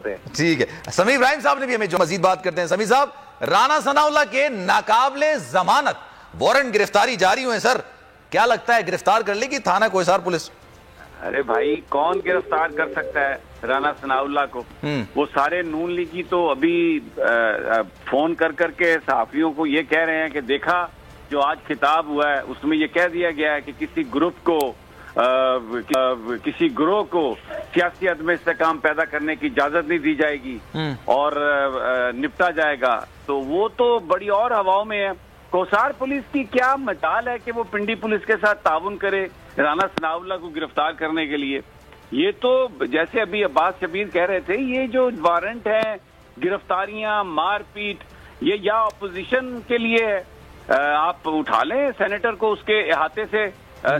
کرتے ہیں. ٹھیک ہے. سمیع ابراہیم صاحب نے بھی ہمیں جو مزید بات کرتے ہیں. سمیع صاحب, رانا ثناءاللہ کے ناقابل ضمانت وارنٹ گرفتاری جاری ہوئے سر, کیا لگتا ہے گرفتار کر لے گی تھانہ کوہسار پولیس؟ ارے بھائی کون گرفتار کر سکتا ہے رانا ثناءاللہ کو؟ وہ سارے نون لیگی تو ابھی فون کر کے صحافیوں کو یہ کہہ رہے ہیں کہ دیکھا جو آج خطاب ہوا ہے اس میں یہ کہہ دیا گیا ہے کہ کسی گروہ کو سیاسی عدم استحکام پیدا کرنے کی اجازت نہیں دی جائے گی اور نپٹا جائے گا. تو وہ تو بڑی اور ہواؤں میں ہے. کوہسار پولیس کی کیا مجال ہے کہ وہ پنڈی پولیس کے ساتھ تعاون کرے رانا ثناءاللہ کو گرفتار کرنے کے لیے؟ یہ تو جیسے ابھی عباس شبیر کہہ رہے تھے, یہ جو وارنٹ ہیں, گرفتاریاں, مار پیٹ, یہ یا اپوزیشن کے لیے ہے. آپ اٹھا لیں سینیٹر کو اس کے احاطے سے,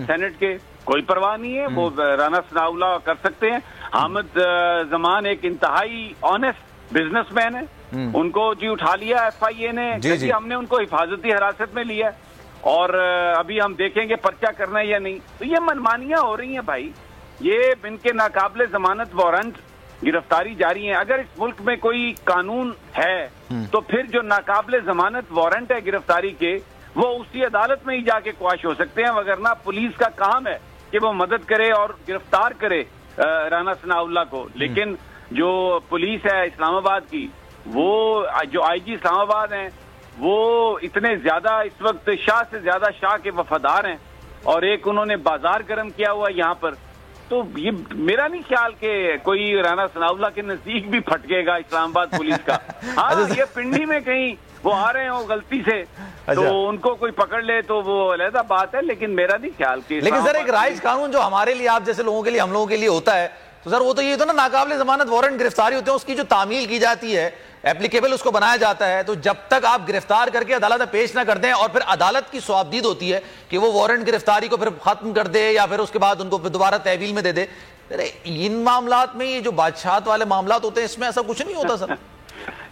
سینٹ کے, کوئی پرواہ نہیں ہے, وہ رانا ثناءاللہ کر سکتے ہیں. حامد زمان ایک انتہائی آنیسٹ بزنس مین ہے, ان کو جی اٹھا لیا ایف آئی اے نے, جی ہم نے ان کو حفاظتی حراست میں لیا اور ابھی ہم دیکھیں گے پرچہ کرنا ہے یا نہیں. تو یہ منمانیاں ہو رہی ہیں بھائی, یہ ان کے ناقابل ضمانت وارنٹ گرفتاری جاری ہیں. اگر اس ملک میں کوئی قانون ہے تو پھر جو ناقابل ضمانت وارنٹ ہے گرفتاری کے, وہ اسی عدالت میں ہی جا کے قواش ہو سکتے ہیں, وگرنہ پولیس کا کام ہے کہ وہ مدد کرے اور گرفتار کرے رانا ثناءاللہ کو. لیکن جو پولیس ہے اسلام آباد کی, وہ جو آئی جی اسلام آباد ہیں, وہ اتنے زیادہ اس وقت شاہ سے زیادہ شاہ کے وفادار ہیں, اور ایک انہوں نے بازار گرم کیا ہوا یہاں پر. تو یہ میرا نہیں خیال کہ کوئی رانا ثناءاللہ کے نزدیک بھی پھٹکے گا اسلام آباد پولیس کا. ہاں یہ پنڈی میں کہیں وہ آ رہے ہوں غلطی سے تو ان کو کوئی پکڑ لے تو وہ علیحدہ بات ہے, لیکن میرا نہیں خیال کہ لیکن سر ایک رائج قانون جو ہمارے لیے, آپ جیسے لوگوں کے لیے, ہم لوگوں کے لیے ہوتا ہے, تو سر وہ تو یہ تو نا ناقابل ضمانت وارنٹ گرفتاری ہوتے ہیں, اس کی جو تعمیل کی جاتی ہے, ایپلیکیبل اس کو بنایا جاتا ہے, تو جب تک آپ گرفتار کر کے عدالت میں پیش نہ کر دیں اور پھر عدالت کی صوابدید ہوتی ہے کہ وہ وارنٹ گرفتاری کو پھر ختم کر دے یا پھر اس کے بعد ان کو دوبارہ تحویل میں دے دے. ان معاملات میں یہ جو بادشاہت والے معاملات ہوتے ہیں اس میں ایسا کچھ نہیں ہوتا سر؟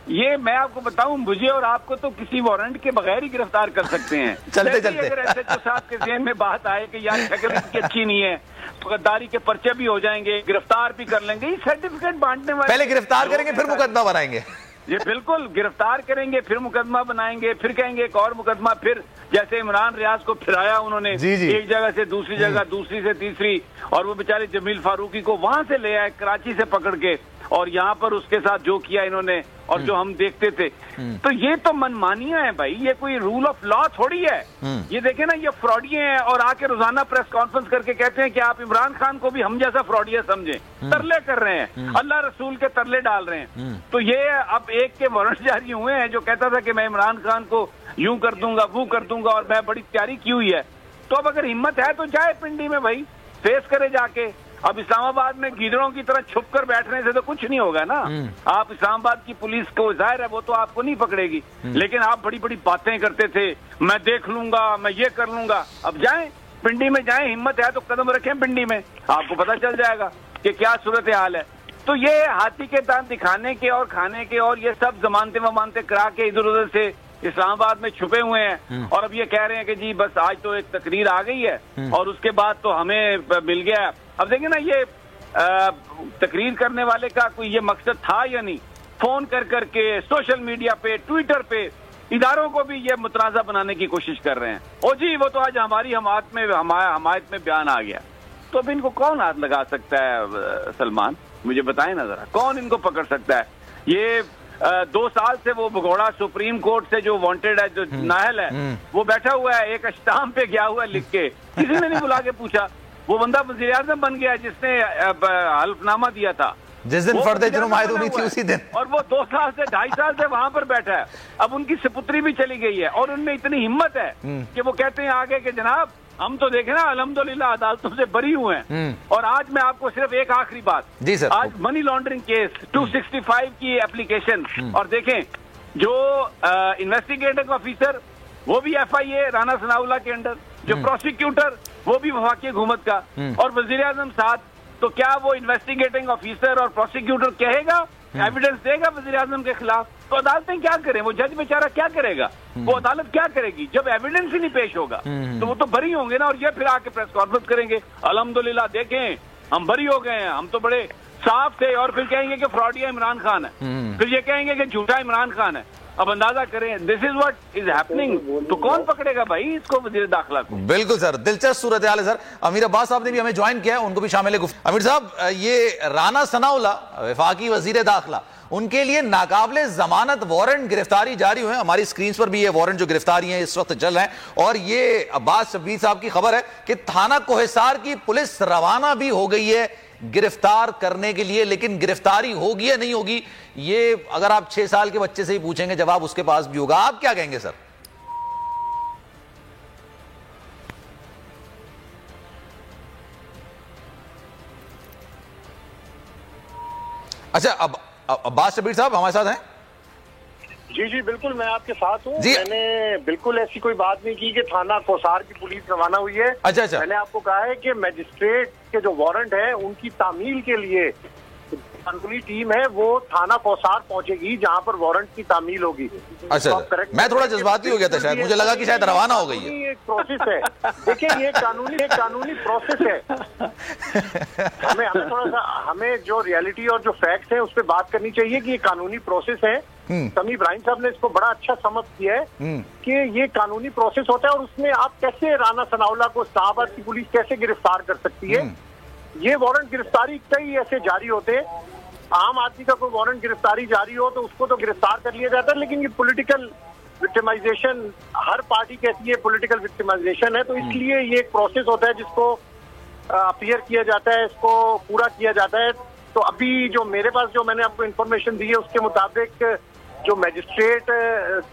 یہ میں آپ کو بتاؤں, مجھے اور آپ کو تو کسی وارنٹ کے بغیر ہی گرفتار کر سکتے ہیں. چلتے اگر ایس ایچ او صاحب کے ذہن میں بات آئے کہ یار شکل اس کی اچھی نہیں ہے, غداری کے پرچے بھی ہو جائیں گے, گرفتار بھی کر لیں گے, یہ سرٹیفکیٹ بانٹنے والے پہلے گرفتار کریں گے پھر مقدمہ بنائیں گے. یہ بالکل گرفتار کریں گے پھر مقدمہ بنائیں گے, پھر کہیں گے ایک اور مقدمہ, پھر جیسے عمران ریاض کو پھرایا انہوں نے ایک جگہ سے دوسری جگہ, دوسری سے تیسری, اور وہ بیچارے جمیل فاروقی کو وہاں سے لے آئے کراچی سے پکڑ کے, اور یہاں پر اس کے ساتھ جو کیا انہوں نے اور جو ہم دیکھتے تھے. تو یہ تو منمانیاں ہیں بھائی, یہ کوئی رول آف لا تھوڑی ہے. یہ دیکھیں نا, یہ فراڈیے ہیں اور آ کے روزانہ پریس کانفرنس کر کے کہتے ہیں کہ آپ عمران خان کو بھی ہم جیسا فراڈیا سمجھیں, ترلے کر رہے ہیں, اللہ رسول کے ترلے ڈال رہے ہیں. تو یہ اب ایک کے وارنٹ جاری ہوئے ہیں جو کہتا تھا کہ میں عمران خان کو یوں کر دوں گا, وہ کر دوں گا, اور میں بڑی تیاری کی ہوئی ہے. تو اب اگر ہمت ہے تو جائے پنڈی میں بھائی, فیس کرے جا کے. اب اسلام آباد میں گیدڑوں کی طرح چھپ کر بیٹھنے سے تو کچھ نہیں ہوگا نا. آپ اسلام آباد کی پولیس کو, ظاہر ہے وہ تو آپ کو نہیں پکڑے گی, لیکن آپ بڑی بڑی باتیں کرتے تھے, میں دیکھ لوں گا, میں یہ کر لوں گا. اب جائیں پنڈی میں, جائیں, ہمت ہے تو قدم رکھیں پنڈی میں, آپ کو پتہ چل جائے گا کہ کیا صورتحال ہے. تو یہ ہاتھی کے دانت دکھانے کے اور کھانے کے اور یہ سب ضمانتیں ومانتیں کرا کے ادھر ادھر سے اسلام آباد میں چھپے ہوئے ہیں, اور اب یہ کہہ رہے ہیں کہ جی بس آج تو ایک تقریر آ گئی ہے اور اس کے بعد تو ہمیں مل گیا. اب دیکھیں نا, یہ تقریر کرنے والے کا کوئی یہ مقصد تھا یا نہیں؟ فون کر کے سوشل میڈیا پہ, ٹویٹر پہ اداروں کو بھی یہ متنازع بنانے کی کوشش کر رہے ہیں. او جی وہ تو آج ہماری حمایت میں بیان آ گیا. تو اب ان کو کون ہاتھ لگا سکتا ہے سلمان؟ مجھے بتائیں نا ذرا, کون ان کو پکڑ سکتا ہے؟ یہ 2 سال سے وہ بگوڑا سپریم کورٹ سے جو وانٹڈ ہے, جو نااہل ہے, وہ بیٹھا ہوا ہے, ایک اشتام پہ گیا ہوا ہے لکھ کے, کسی نے نہیں بلا کے پوچھا. وہ بندہ وزیر اعظم بن گیا جس نے حلف نامہ دیا تھا جس دن فرد جرم عائد ہونی تھی اسی دن, اور وہ 2 سال سے 2.5 سال سے وہاں پر بیٹھا ہے. اب ان کی سپتری بھی چلی گئی ہے, اور ان میں اتنی ہمت ہے کہ وہ کہتے ہیں آگے کہ جناب ہم تو دیکھیں نا الحمدللہ عدالتوں سے بری ہوئے ہیں. اور آج میں آپ کو صرف ایک آخری بات, جی سر, آج منی لانڈرنگ کیس 265 کی اپلیکیشن, اور دیکھیں جو انویسٹیگیٹنگ آفیسر وہ بھی ایف آئی اے رانا ثناءاللہ کے انڈر, جو پروسیکیوٹر وہ بھی وفاقی حکومت کا, اور وزیر اعظم ساتھ. تو کیا وہ انویسٹیگیٹنگ آفیسر اور پروسیکیوٹر کہے گا, ایویڈنس دے گا وزیر اعظم کے خلاف؟ تو عدالتیں کیا کریں, وہ جج بیچارہ کیا کرے گا, وہ عدالت کیا کرے گی جب ایویڈنس ہی نہیں پیش ہوگا؟ تو وہ تو بری ہوں گے نا, اور یہ پھر آ کے پریس کانفرنس کریں گے الحمدللہ دیکھیں ہم بری ہو گئے ہیں, ہم تو بڑے صاف تھے، اور پھر کہیں گے کہ فراڈیا عمران خان ہے، پھر یہ کہیں گے کہ جھوٹا عمران خان ہے. اب اندازہ کریں دس از واٹ از ہیپننگ. تو کون پکڑے گا بھائی اس کو، وزیر داخلہ کو؟ بالکل سر، دلچسپ صورتحال ہے سر. امیر عباس صاحب نے بھی ہمیں جوائن کیا ہے، ان کو بھی شامل ہے. امیر صاحب، یہ رانا ثناءاللہ وفاقی وزیر داخلہ، ان کے لیے ناقابل ضمانت وارنٹ گرفتاری جاری ہوئے ہیں. ہماری سکرینز پر بھی یہ وارنٹ جو گرفتاری ہیں اس وقت چل رہے ہیں. اور یہ عباس شبیر صاحب کی خبر ہے کہ تھانہ کوہسار کی پولیس روانہ بھی ہو گئی ہے گرفتار کرنے کے لیے. لیکن گرفتاری ہوگی یا نہیں ہوگی، یہ اگر آپ 6 سال کے بچے سے ہی پوچھیں گے جواب اس کے پاس بھی ہوگا. آپ کیا کہیں گے سر؟ اچھا، عباس شبیر صاحب ہمارے ساتھ ہیں؟ جی بالکل، میں آپ کے ساتھ ہوں. میں نے بالکل ایسی کوئی بات نہیں کی کہ تھانہ کوسار کی پولیس روانہ ہوئی ہے. اچھا. میں نے آپ کو کہا ہے کہ میجسٹریٹ کے جو وارنٹ ہے ان کی تعمیل کے لیے قانونی ٹیم ہے وہ تھانہ کوسار پہنچے گی جہاں پر وارنٹ کی تعمیل ہوگی. اچھا، میں تھوڑا جذباتی ہو گیا تھا شاید، مجھے لگا کہ شاید روانہ ہو گئی ہے. ایک پروسیس ہے، دیکھیں یہ قانونی پروسیس ہے. ہمیں تھوڑا سا ہمیں جو ریالٹی اور جو فیکٹس ہیں اس پہ بات کرنی چاہیے کہ یہ قانونی پروسیس ہے. سمیع ابراہیم صاحب نے اس کو بڑا اچھا سمجھ کیا ہے کہ یہ قانونی پروسیس ہوتا ہے، اور اس میں آپ کیسے رانا ثناءاللہ کو اسلام آباد کی پولیس کیسے گرفتار کر سکتی ہے. یہ وارنٹ گرفتاری کئی ایسے جاری ہوتے ہیں. عام آدمی کا کوئی وارنٹ گرفتاری جاری ہو تو اس کو تو گرفتار کر لیا جاتا ہے، لیکن یہ پولیٹیکل وکٹمائزیشن ہر پارٹی کہتی ہے پولیٹیکل وکٹمائزیشن ہے. تو اس لیے یہ ایک پروسیس ہوتا ہے جس کو اپیئر کیا جاتا ہے، اس کو پورا کیا جاتا ہے. تو ابھی جو میرے پاس جو میں نے آپ کو انفارمیشن دی ہے اس کے مطابق جو میجسٹریٹ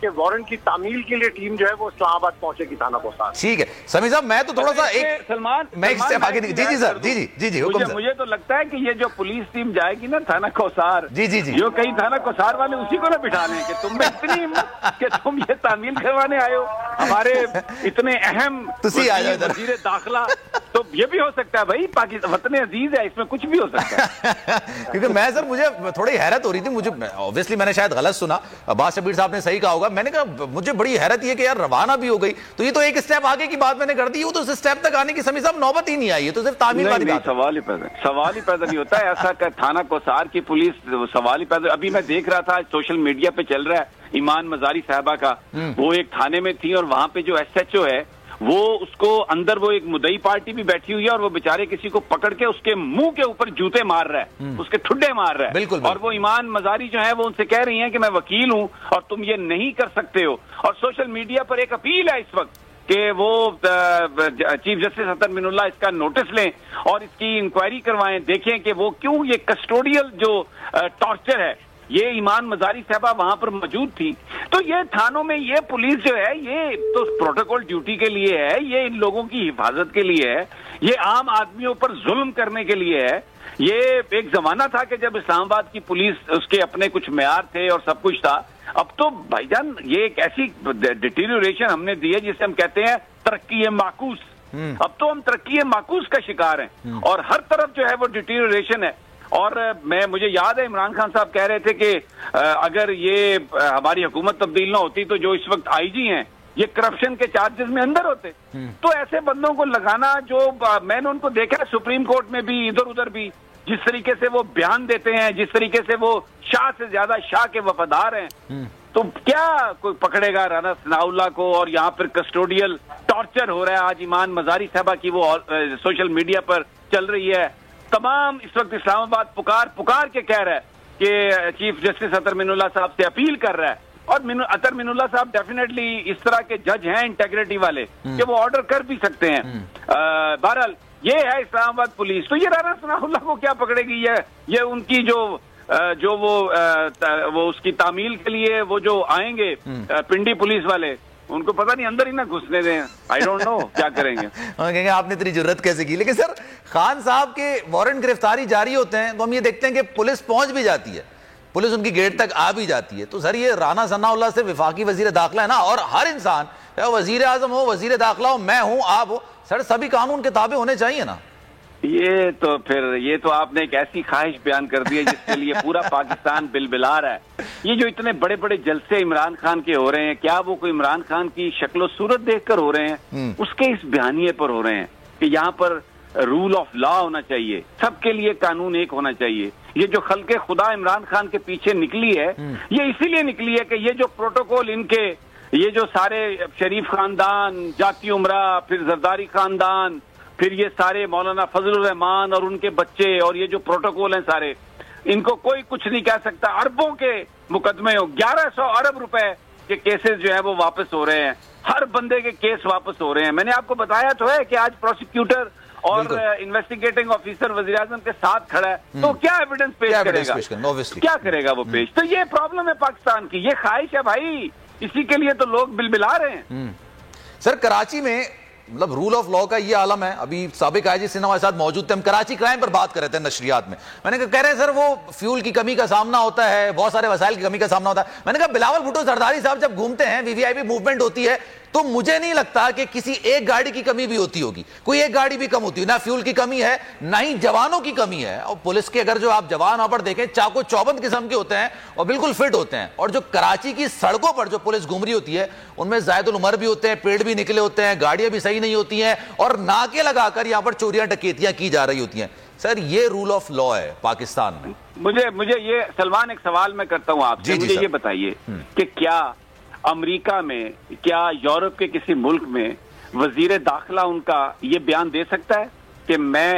کے وارنٹ کی تعمیل کے لیے ٹیم جو ہے وہ اسلام آباد پہنچے گی تھانہ کوسار. ٹھیک ہے سمیع صاحب، میں تو تھوڑا سا ایک سلمان میں ایک سٹیپ آگے. جی سر، جی حکم سر. مجھے تو لگتا ہے کہ یہ جو پولیس ٹیم جائے گی نا تھانہ کوسار، جی جو کئی تھانہ کوسار والے اسی کو نہ بٹھا لیں کہ تم میں اتنی ہمت کہ تم یہ تعمیل کروانے آئے ہو ہمارے اتنے اہم وزیر داخلہ. تو یہ بھی ہو سکتا ہے بھائی، پاکستان وطن عزیز ہے، اس میں کچھ بھی ہو سکتا ہے. کیونکہ میں سر مجھے تھوڑی حیرت ہو رہی تھی، مجھے اوبویسلی میں نے شاید غلط سنا، عباس شبیر صاحب نے صحیح کہا ہوگا. میں نے کہا مجھے بڑی حیرت یہ کہ یار روانہ بھی ہو گئی، تو یہ تو ایک اسٹیپ آگے کی بات میں نے کر دی. وہ تو اس اسٹیپ تک آنے کی سمیع صاحب نوبت ہی نہیں آئی ہے، تو صرف تعمیل والی بات. سوال ہی پیدا نہیں ہوتا ہے ایسا کہ تھانہ کوسار کی پولیس سوال ہی پیدا. ابھی میں دیکھ رہا تھا سوشل میڈیا پہ چل رہا ہے ایمان مزاری صاحبہ کا، وہ ایک تھانے میں تھی اور وہاں پہ جو ایس ایچ او ہے وہ اس کو اندر وہ ایک مدعی پارٹی بھی بیٹھی ہوئی ہے اور وہ بیچارے کسی کو پکڑ کے اس کے منہ کے اوپر جوتے مار رہا ہے، اس کے ٹھڈے مار رہا ہے. بالکل. اور وہ ایمان مزاری جو ہے وہ ان سے کہہ رہی ہیں کہ میں وکیل ہوں اور تم یہ نہیں کر سکتے ہو. اور سوشل میڈیا پر ایک اپیل ہے اس وقت کہ وہ چیف جسٹس اطہر من اللہ اس کا نوٹس لیں اور اس کی انکوائری کروائیں، دیکھیں کہ وہ کیوں یہ کسٹوڈیل جو ٹارچر ہے. یہ ایمان مزاری صاحبہ وہاں پر موجود تھی. تو یہ تھانوں میں یہ پولیس جو ہے یہ تو پروٹوکول ڈیوٹی کے لیے ہے، یہ ان لوگوں کی حفاظت کے لیے ہے، یہ عام آدمیوں پر ظلم کرنے کے لیے ہے. یہ ایک زمانہ تھا کہ جب اسلام آباد کی پولیس اس کے اپنے کچھ معیار تھے اور سب کچھ تھا. اب تو بھائی جان یہ ایک ایسی ڈیٹیریوریشن ہم نے دی ہے جسے ہم کہتے ہیں ترقی معکوس. اب تو ہم ترقی معکوس کا شکار ہیں اور ہر طرف جو ہے وہ ڈیٹیریوریشن ہے. اور مجھے یاد ہے عمران خان صاحب کہہ رہے تھے کہ اگر یہ ہماری حکومت تبدیل نہ ہوتی تو جو اس وقت آئی جی ہیں یہ کرپشن کے چارجز میں اندر ہوتے. تو ایسے بندوں کو لگانا، جو میں نے ان کو دیکھا سپریم کورٹ میں بھی ادھر ادھر بھی، جس طریقے سے وہ بیان دیتے ہیں، جس طریقے سے وہ شاہ سے زیادہ شاہ کے وفادار ہیں، تو کیا کوئی پکڑے گا رانا ثناءاللہ کو؟ اور یہاں پر کسٹوڈیل ٹارچر ہو رہا ہے. آج ایمان مزاری صاحبہ کی وہ سوشل میڈیا پر چل رہی ہے. تمام اس وقت اسلام آباد پکار کے کہہ رہا ہے کہ چیف جسٹس اطہر من اللہ صاحب سے اپیل کر رہا ہے. اور اطہر من اللہ صاحب ڈیفینیٹلی اس طرح کے جج ہیں انٹیگریٹی والے کہ وہ آرڈر کر بھی سکتے ہیں. بہرحال یہ ہے اسلام آباد پولیس. تو یہ رانا ثناءاللہ کو کیا پکڑے گی؟ یہ ان کی جو وہ اس کی تعمیل کے لیے وہ جو آئیں گے پنڈی پولیس والے، ان کو پتہ نہیں اندر ہی نہ گھسنے دیں. آئی ڈونٹ نو کیا کریں گے. کہیں گے آپ نے اتنی جرت کیسے کی. لیکن سر خان صاحب کے وارنٹ گرفتاری جاری ہوتے ہیں تو ہم یہ دیکھتے ہیں کہ پولیس پہنچ بھی جاتی ہے، پولیس ان کی گیٹ تک آ بھی جاتی ہے. تو سر یہ رانا ثناءاللہ سے وفاقی وزیر داخلہ ہے نا، اور ہر انسان وزیر اعظم ہو، وزیر داخلہ ہو، میں ہوں، آپ ہو، سر سبھی قانون کے تابع ہونے چاہیے نا. یہ تو آپ نے ایک ایسی خواہش بیان کر دی ہے جس کے لیے پورا پاکستان بلبلا رہا ہے. یہ جو اتنے بڑے بڑے جلسے عمران خان کے ہو رہے ہیں، کیا وہ کوئی عمران خان کی شکل و صورت دیکھ کر ہو رہے ہیں؟ اس کے اس بیانیے پر ہو رہے ہیں کہ یہاں پر رول آف لا ہونا چاہیے، سب کے لیے قانون ایک ہونا چاہیے. یہ جو خلق خدا عمران خان کے پیچھے نکلی ہے یہ اسی لیے نکلی ہے کہ یہ جو پروٹوکول ان کے یہ جو سارے شریف خاندان، جاتی عمرہ، پھر زرداری خاندان، پھر یہ سارے مولانا فضل الرحمان اور ان کے بچے اور یہ جو پروٹوکول ہیں سارے، ان کو کوئی کچھ نہیں کہہ سکتا. اربوں کے مقدمے ہو، 1100 ارب روپے کے کیسز جو ہے وہ واپس ہو رہے ہیں، ہر بندے کے کیس واپس ہو رہے ہیں. میں نے آپ کو بتایا تو ہے کہ آج پروسیکیوٹر اور انویسٹیگیٹنگ آفیسر وزیر اعظم کے ساتھ کھڑا ہے تو کیا ایویڈنس پیش کرے گا؟ کیا کرے گا وہ پیش؟ تو یہ پرابلم ہے پاکستان کی، یہ خواہش ہے بھائی، اسی کے لیے تو لوگ بلبلا رہے ہیں. سر کراچی میں مطلب رول آف لا کا یہ عالم ہے. ابھی سابق آئی جی سندھ ہمارے ساتھ موجود تھے، ہم کراچی کرائم پر بات کر رہے تھے نشریات میں. میں نے کہا کہہ رہے ہیں سر وہ فیول کی کمی کا سامنا ہوتا ہے، بہت سارے وسائل کی کمی کا سامنا ہوتا ہے. میں نے کہا بلاول بھٹو زرداری صاحب جب گھومتے ہیں، وی وی آئی پی موومنٹ ہوتی ہے، تو مجھے نہیں لگتا کہ کسی ایک گاڑی کی کمی بھی ہوتی ہوگی، کوئی ایک گاڑی بھی کم ہوتی ہے. نہ فیول کی کمی ہے، نہ ہی جوانوں کی کمی ہے. اور پولیس کے اگر جو آپ جوان وہاں پر دیکھیں چاقو چوبند قسم کے ہوتے ہیں اور بالکل فٹ ہوتے ہیں. اور جو کراچی کی سڑکوں پر جو پولیس گھوم رہی ہوتی ہے ان میں زائد العمر بھی ہوتے ہیں، پیڑ بھی نکلے ہوتے ہیں، گاڑیاں بھی صحیح نہیں ہوتی ہیں اور ناکے لگا کر یہاں پر چوریاں ڈکیتیاں کی جا رہی ہوتی ہیں. سر یہ رول آف لا ہے پاکستان میں. مجھے یہ سلمان ایک سوال میں کرتا ہوں آپ سے، مجھے یہ بتائیے کہ کیا امریکہ میں، کیا یورپ کے کسی ملک میں وزیر داخلہ ان کا یہ بیان دے سکتا ہے کہ میں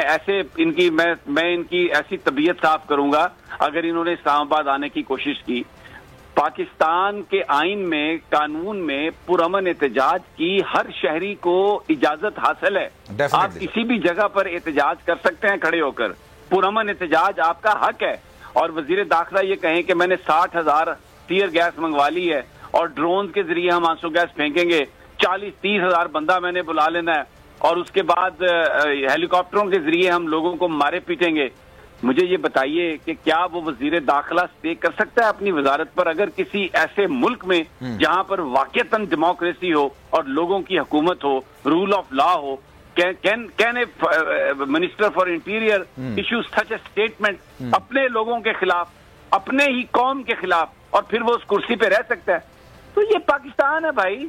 ان کی ایسی طبیعت صاف کروں گا اگر انہوں نے اسلام آباد آنے کی کوشش کی؟ پاکستان کے آئین میں، قانون میں پرامن احتجاج کی ہر شہری کو اجازت حاصل ہے. آپ کسی بھی جگہ پر احتجاج کر سکتے ہیں کھڑے ہو کر، پرامن احتجاج آپ کا حق ہے. اور وزیر داخلہ یہ کہیں کہ میں نے 60,000 ٹیئر گیس منگوا لی ہے اور ڈرون کے ذریعے ہم آنسو گیس پھینکیں گے، 40-30 ہزار بندہ میں نے بلا لینا ہے اور اس کے بعد ہیلی کاپٹروں کے ذریعے ہم لوگوں کو مارے پیٹیں گے. مجھے یہ بتائیے کہ کیا وہ وزیر داخلہ اسٹے کر سکتا ہے اپنی وزارت پر اگر کسی ایسے ملک میں جہاں پر واقعتاً ڈیموکریسی ہو اور لوگوں کی حکومت ہو، رول آف لا ہو؟ Can a minister for interior issue such a statement اپنے لوگوں کے خلاف، اپنے ہی قوم کے خلاف، اور پھر وہ اس کرسی پہ رہ سکتا ہے؟ تو یہ پاکستان ہے بھائی.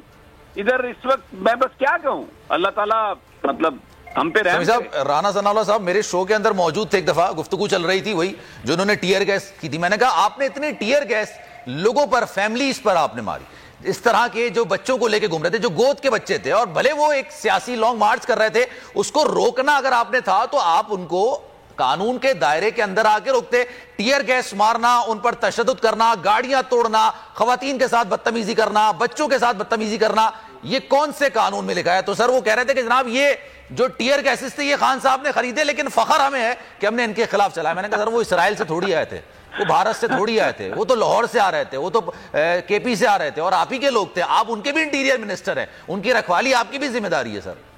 ادھر اس وقت میں بس کیا کہوں، اللہ تعالیٰ مطلب ہم پہ رحم. صاحب رانا ثناءاللہ صاحب میرے شو کے اندر موجود تھے، ایک دفعہ گفتگو چل رہی تھی وہی جو انہوں نے ٹیئر گیس کی تھی. میں نے کہا آپ نے اتنے ٹیئر گیس لوگوں پر، فیملیز پر آپ نے ماری، اس طرح کے جو بچوں کو لے کے گھوم رہے تھے، جو گود کے بچے تھے، اور بھلے وہ ایک سیاسی لانگ مارچ کر رہے تھے، اس کو روکنا اگر آپ نے تھا تو آپ ان کو قانون کے دائرے کے اندر آ کے روکتے. ٹیئر گیس مارنا، ان پر تشدد کرنا، گاڑیاں توڑنا، خواتین کے ساتھ بدتمیزی کرنا، بچوں کے ساتھ بدتمیزی کرنا، یہ کون سے قانون میں لکھا ہے؟ تو سر وہ کہہ رہے تھے کہ جناب یہ جو ٹیئر گیسز تھے یہ خان صاحب نے خریدے، لیکن فخر ہمیں ہے کہ ہم نے ان کے خلاف چلایا. میں نے کہا سر وہ اسرائیل سے تھوڑی آئے تھے، وہ بھارت سے تھوڑی آئے تھے، وہ تو لاہور سے آ رہے تھے، وہ تو کے پی سے آ رہے تھے اور آپ ہی کے لوگ تھے. آپ ان کے بھی انٹیریئر منسٹر ہیں، ان کی رکھوالی آپ کی بھی ذمہ داری ہے. سر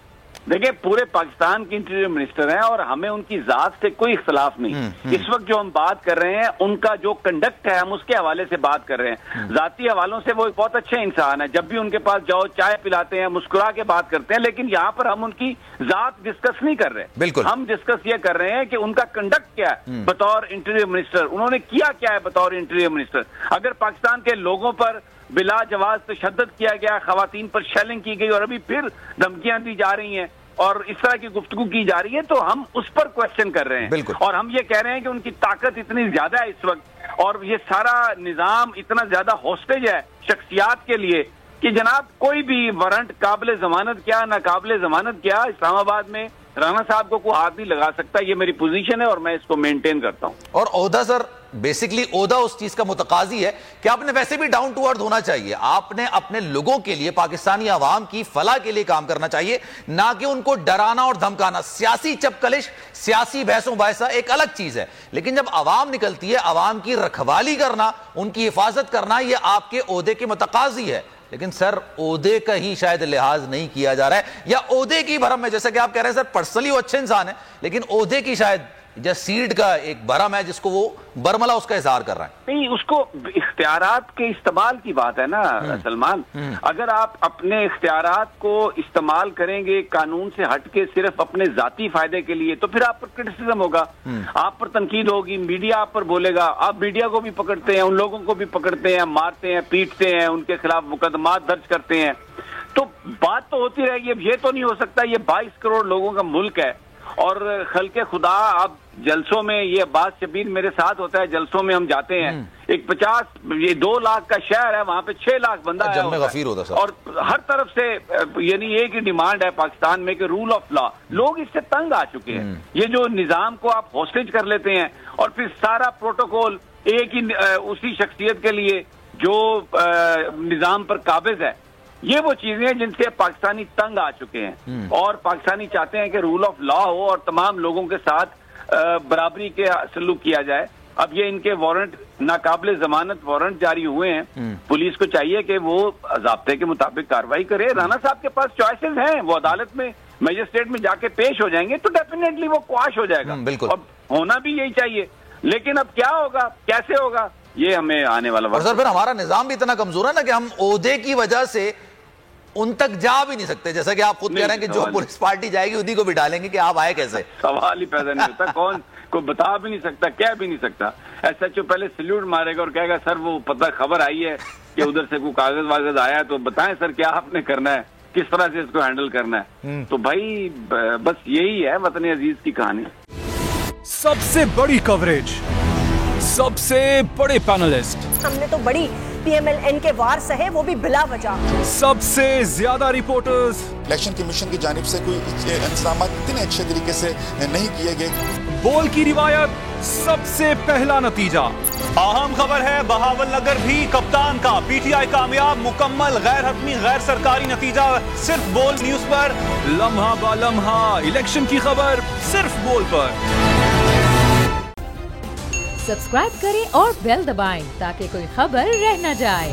دیکھیں پورے پاکستان کے انٹیریئر منسٹر ہیں اور ہمیں ان کی ذات سے کوئی اختلاف نہیں. اس وقت جو ہم بات کر رہے ہیں ان کا جو کنڈکٹ ہے ہم اس کے حوالے سے بات کر رہے ہیں. ذاتی حوالوں سے وہ بہت اچھے انسان ہیں، جب بھی ان کے پاس جاؤ چائے پلاتے ہیں، مسکرا کے بات کرتے ہیں، لیکن یہاں پر ہم ان کی ذات ڈسکس نہیں کر رہے. بالکل ہم ڈسکس یہ کر رہے ہیں کہ ان کا کنڈکٹ کیا ہے بطور انٹیریئر منسٹر، انہوں نے کیا ہے بطور انٹیریئر منسٹر. اگر پاکستان کے لوگوں پر بلا جواز تشدد کیا گیا، خواتین پر شیلنگ کی گئی اور ابھی پھر دھمکیاں دی جا رہی ہیں اور اس طرح کی گفتگو کی جا رہی ہے، تو ہم اس پر کوشچن کر رہے ہیں. اور ہم یہ کہہ رہے ہیں کہ ان کی طاقت اتنی زیادہ ہے اس وقت اور یہ سارا نظام اتنا زیادہ ہوسٹیج ہے شخصیات کے لیے کہ جناب کوئی بھی وارنٹ قابل ضمانت کیا نہ قابل ضمانت کیا اسلام آباد میں رانا صاحب کو کوئی ہاتھ نہیں لگا سکتا. یہ میری پوزیشن ہے اور میں اس کو مینٹین کرتا ہوں. اور عہدہ سر بیسکلی عہدہ اس چیز کا متقاضی ہے کہ آپ نے ویسے بھی ڈاؤن ٹو ارتھ ہونا چاہیے. آپ نے اپنے لوگوں کے لیے، پاکستانی عوام کی فلاح کے لیے کام کرنا چاہیے، نہ کہ ان کو ڈرانا اور دھمکانا. سیاسی چپکلش، سیاسی بحث و مباحثہ ایک الگ چیز ہے، لیکن جب عوام نکلتی ہے، عوام کی رکھوالی کرنا، ان کی حفاظت کرنا، یہ آپ کے عہدے کے متقاضی ہے. لیکن سر عہدے کا ہی شاید لحاظ نہیں کیا جا رہا ہے، یا عہدے کی بھرم میں، جیسا کہ آپ کہہ رہے ہیں سر پرسنلی وہ اچھے انسان ہیں، لیکن عہدے کی شاید سیٹ کا ایک بھرم ہے جس کو وہ برملا اس کا اظہار کر رہا ہے. نہیں، اس کو اختیارات کے استعمال کی بات ہے نا سلمان. اگر آپ اپنے اختیارات کو استعمال کریں گے قانون سے ہٹ کے صرف اپنے ذاتی فائدے کے لیے، تو پھر آپ پر کرٹیسزم ہوگا، آپ پر تنقید ہوگی، میڈیا آپ پر بولے گا. آپ میڈیا کو بھی پکڑتے ہیں، ان لوگوں کو بھی پکڑتے ہیں، مارتے ہیں، پیٹتے ہیں، ان کے خلاف مقدمات درج کرتے ہیں. تو بات تو ہوتی رہے گی. اب یہ تو نہیں ہو سکتا، یہ 22 کروڑ لوگوں کا ملک ہے اور خلق خدا اب جلسوں میں یہ عباس شبیر میرے ساتھ ہوتا ہے، جلسوں میں ہم جاتے ہیں، ایک 2 لاکھ کا شہر ہے، وہاں پہ 6 لاکھ بندہ ہے اور ہر طرف سے یعنی ایک ہی ڈیمانڈ ہے پاکستان میں کہ رول آف لا. لوگ اس سے تنگ آ چکے ہیں. یہ جو نظام کو آپ ہوسٹیج کر لیتے ہیں اور پھر سارا پروٹوکول ایک ہی اسی شخصیت کے لیے جو نظام پر قابض ہے، یہ وہ چیزیں ہیں جن سے پاکستانی تنگ آ چکے ہیں اور پاکستانی چاہتے ہیں کہ رول آف لا ہو اور تمام لوگوں کے ساتھ برابری کے سلوک کیا جائے. اب یہ ان کے وارنٹ ناقابل ضمانت وارنٹ جاری ہوئے ہیں، پولیس کو چاہیے کہ وہ ضابطے کے مطابق کارروائی کرے. رانا صاحب کے پاس چوائسز ہیں، وہ عدالت میں میجسٹریٹ میں جا کے پیش ہو جائیں گے تو ڈیفینیٹلی وہ قواش ہو جائے گا. بالکل، اب ہونا بھی یہی چاہیے، لیکن اب کیا ہوگا، کیسے ہوگا، یہ ہمیں آنے والا وقت. اور سر پھر ہمارا نظام بھی اتنا کمزور ہے نا کہ ہم عہدے کی وجہ سے ان تک جا بھی نہیں سکتے، جیسا کہ آپ خود کہہ رہے ہیں کہ جو پولیس پارٹی جائے گی انہی کو بھی ڈالیں گے کہ آپ آئے کیسے. سوال ہی پیدا نہیں ہوتا، کون کوئی بتا بھی نہیں سکتا، کہہ بھی نہیں سکتا. SHO پہلے سلیوٹ مارے گا اور کہے گا سر وہ پتہ خبر آئی ہے کہ ادھر سے کوئی کاغذ واغذ آیا ہے تو بتائیں سر کیا آپ نے کرنا ہے، کس طرح سے اس کو ہینڈل کرنا ہے. تو بھائی بس یہی ہے وطن عزیز کی کہانی. سب سے بڑی کوریج، سب سے بڑے پینلسٹ، ہم نے تو بڑی PMLN کے وار سہے، وہ بھی بلا وجہ. سب سے زیادہ رپورٹرز. الیکشن کمیشن کی جانب سے کوئی انتظامات اتنے اچھے طریقے سے نہیں کیے گئے. بول کی روایت، سب سے پہلا نتیجہ. اہم خبر ہے بہاول نگر بھی کپتان کا، PTI کامیاب، مکمل غیر حتمی غیر سرکاری نتیجہ صرف بول نیوز پر. لمحہ با لمحہ الیکشن کی خبر صرف بول پر. سبسکرائب کریں اور بیل دبائیں تاکہ کوئی خبر رہ نہ جائے.